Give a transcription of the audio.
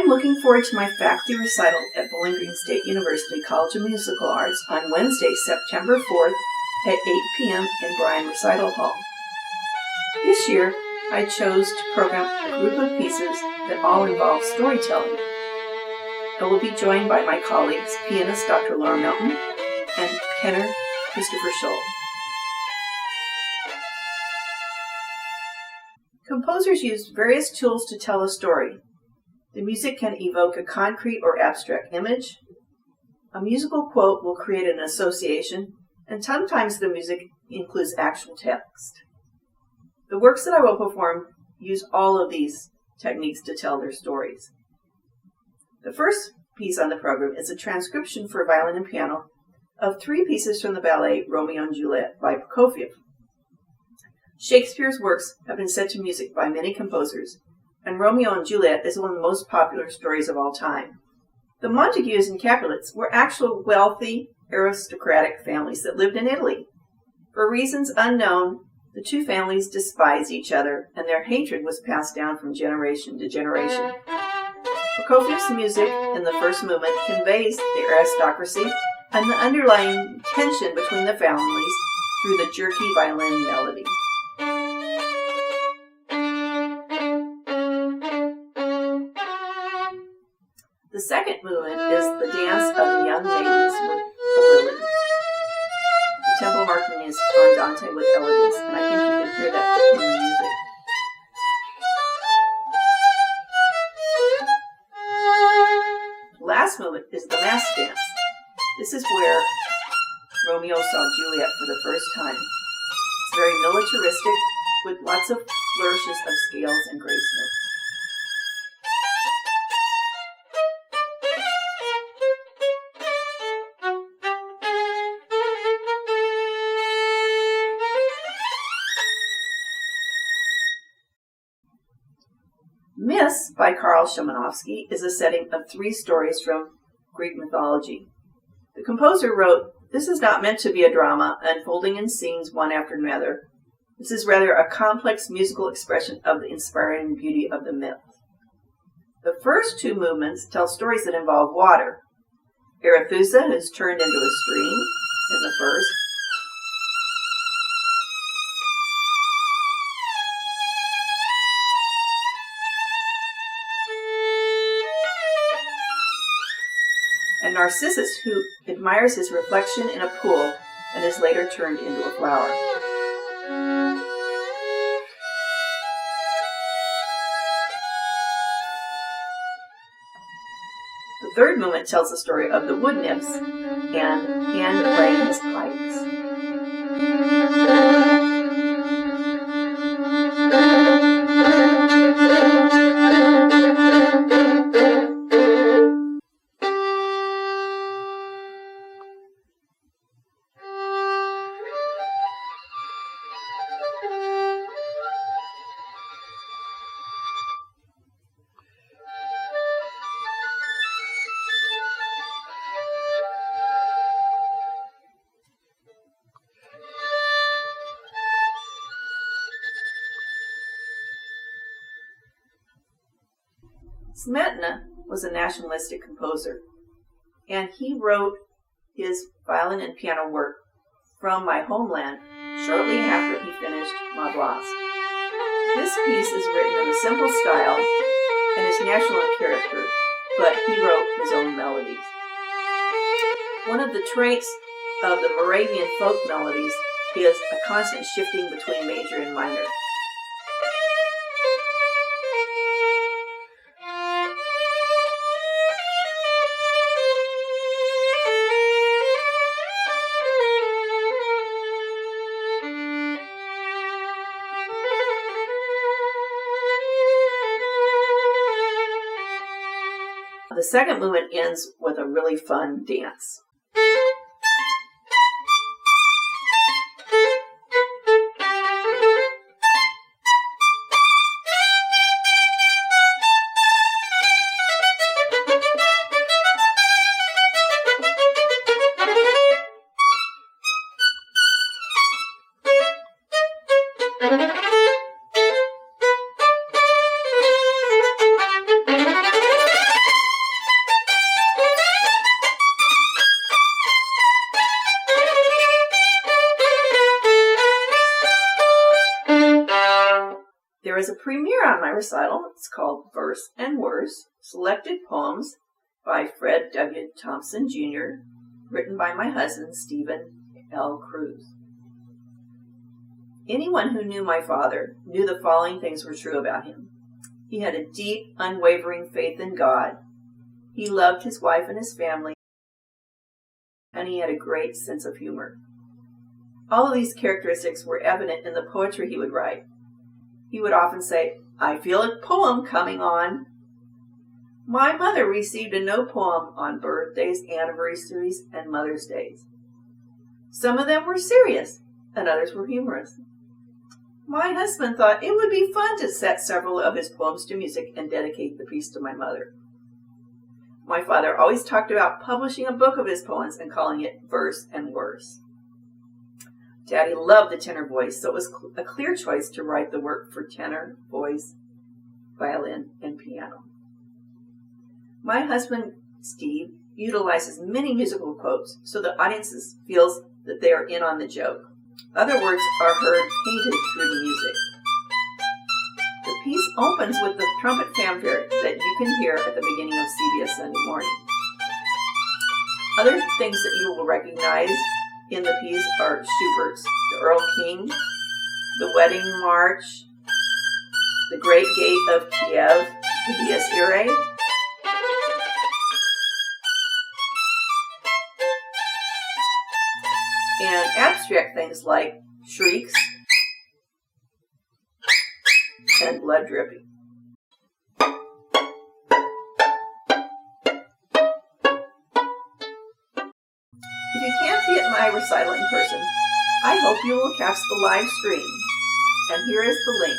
am looking forward to my faculty recital at Bowling Green State University College of Musical Arts on Wednesday, September 4th at 8 p.m. in Bryan Recital Hall. This year, I chose to program a group of pieces that all involve storytelling. I will be joined by my colleagues, pianist Dr. Laura Melton and tenor Christopher Scholl. Composers use various tools to tell a story. The music can evoke a concrete or abstract image. A musical quote will create an association, and sometimes the music includes actual text. The works that I will perform use all of these techniques to tell their stories. The first piece on the program is a transcription for violin and piano of 3 pieces from the ballet Romeo and Juliet by Prokofiev. Shakespeare's works have been set to music by many composers, and Romeo and Juliet is one of the most popular stories of all time. The Montagues and Capulets were actual wealthy, aristocratic families that lived in Italy. For reasons unknown, the 2 families despised each other, and their hatred was passed down from generation to generation. Prokofiev's music in the first movement conveys the aristocracy and the underlying tension between the families through the jerky violin melody. The second movement is the dance of the young maidens with the lilies. The tempo marking is andante with elegance, and I think you can hear that in the music. The last movement is the masked dance. This is where Romeo saw Juliet for the first time. It's very militaristic, with lots of flourishes of scales and grace notes. Myths by Karl Szymanowski is a setting of 3 stories from Greek mythology. The composer wrote, "This is not meant to be a drama, unfolding in scenes one after another. This is rather a complex musical expression of the inspiring beauty of the myth." The first 2 movements tell stories that involve water. Arethusa is turned into a stream in the first. And Narcissus, who admires his reflection in a pool and is later turned into a flower. The third movement tells the story of the wood nymphs and Pan playing his pipes. Smetana was a nationalistic composer, and he wrote his violin and piano work from my homeland shortly after he finished Ma Blast. This piece is written in a simple style and is national in character, but he wrote his own melodies. One of the traits of the Moravian folk melodies is a constant shifting between major and minor. The second movement ends with a really fun dance. premiere on my recital. It's called Verse and Worse, Selected Poems by Fred W. Thompson, Jr., written by my husband, Stephen L. Kruse. Anyone who knew my father knew the following things were true about him. He had a deep, unwavering faith in God. He loved his wife and his family, and he had a great sense of humor. All of these characteristics were evident in the poetry he would write. He would often say, "I feel a poem coming on." My mother received a no poem on birthdays, anniversaries, and Mother's Days. Some of them were serious, and others were humorous. My husband thought it would be fun to set several of his poems to music and dedicate the piece to my mother. My father always talked about publishing a book of his poems and calling it Verse and Worse. Daddy loved the tenor voice, so it was a clear choice to write the work for tenor, voice, violin, and piano. My husband, Steve, utilizes many musical quotes so the audience feels that they are in on the joke. Other words are heard painted through the music. The piece opens with the trumpet fanfare that you can hear at the beginning of CBS Sunday Morning. Other things that you will recognize in the piece are Schubert's The Earl King, The Wedding March, The Great Gate of Kiev, the Dies Irae, and abstract things like shrieks and blood dripping. If you can't be at my recital in person, I hope you will catch the live stream. And here is the link.